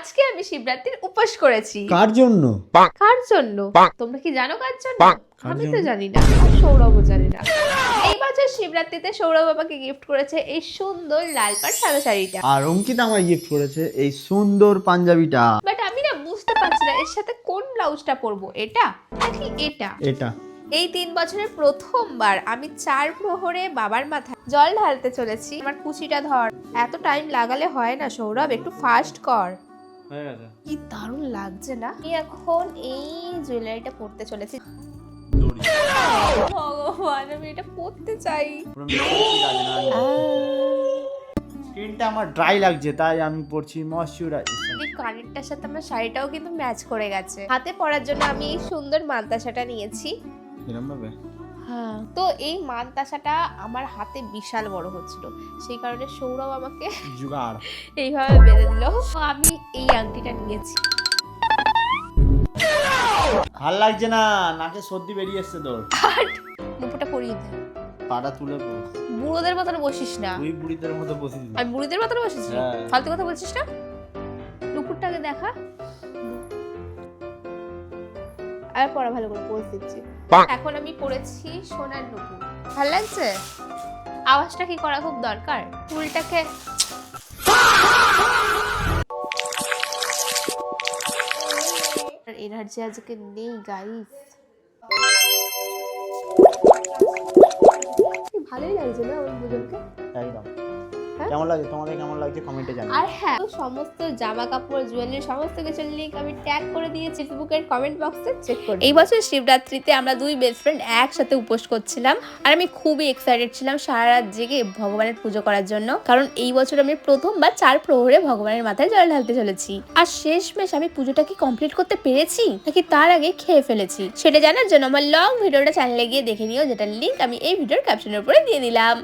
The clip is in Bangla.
আজকে আমি শিবরাত্রির উপোস করেছি। কার জন্য? কার জন্য? তোমরা কি জানো কার জন্য? আমি তো জন্য? জানি না, আর সৌরভও জানি না। এই বছর শিবরাত্রিতে সৌরভ আমাকে গিফট করেছে এই সুন্দর লাল পাড় সাদা শাড়িটা। আর অঙ্কিতা আমায় গিফট করেছে এই সুন্দর পাঞ্জাবিটা। বাট আমি না বুঝতে পারছি না এর সাথে কোন ব্লাউজটা পরবো, এটা নাকি এটা। এটা এই 3 বছরের প্রথমবার আমি 4 প্রহরে বাবার মাথায় জল ঢালতে চলেছি। আমার কুচিটা ধর, এত টাইম লাগালে হয় না সৌরভ, একটু ফাস্ট কর। হয়ে গেছে। কি দারুণ লাগছে না? আমি এখন এই জুয়েলারিটা পরতে চলেছি। ভগবান, আমি এটা পরতে চাই। স্কিনটা আমার ড্রাই লাগছে তাই আমি পরছি ময়শ্চারাইজার। এই কানেরটার সাথে আমার শাড়িটাও কিন্তু ম্যাচ করে গেছে। হাতে পরার জন্য আমি এই সুন্দর মানতাসাটা নিয়েছি। এরকম ভাবে হ্যাঁ, তো এই মানতাসাটা আমার হাতে বিশাল বড় হচ্ছিল, সেই কারণে সৌরভ আমাকে জুগাড় এইভাবে বেঁধে দিল। তো আমি এই আংটিটা নিয়েছি। ভাল লাগছে না, নাকে সর্দি বেরিয়ে এসছে তোর। আর নুপুরটা পরিয়ে দে। পাটা তুলে পর। বুড়োদের মতন বসিস না। তুই বুড়িদের মতো বসে দিলি। আমি বুড়িদের মতন বসেছি? হ্যাঁ। ফালতু কথা বলছিস না। নুপুরটাকে দেখা, আর পড়া ভালো করে পোজ দিচ্ছি। এখন আমি পড়েছি সোনার নুপুর। ভালো লাগছে? আওয়াজটা কি করা খুব দরকার? চুলটাকে এনার্জি আজকে নেই গাইস। ভালোই লাগছে না আমার দুজনকে? একদম। হ্যাঁ? কেমন লাগছে তোমাদের, কেমন লাগছে কমেন্টে জানাও। আর হ্যাঁ, সমস্ত জামা কাপড় জুয়েলারি সমস্ত কিছুর লিংক আমি ট্যাগ করে দিয়েছি ফেসবুকের কমেন্ট বক্সে, চেক করুন। এই বছর শিবরাত্রিতে আমরা দুই বেস্ট ফ্রেন্ড একসাথে উপোস করছিলাম, আর আমি খুবই এক্সাইটেড ছিলাম সারা রাত জেগে ভগবানের পুজো করার জন্য, কারণ এই বছর আমি প্রথমবার 4 প্রহরে ভগবানের মাথায় জল ঢালতে চলেছি। আর শেষমেশ আমি পুজোটা কি কমপ্লিট করতে পেরেছি নাকি তার আগে খেয়ে ফেলেছি, সেটা জানার জন্য আমার লং ভিডিওটা চ্যানেলে গিয়ে দেখে নিও, যেটার লিংক আমি এই ভিডিওর ক্যাপশনের উপরে দিয়ে দিলাম।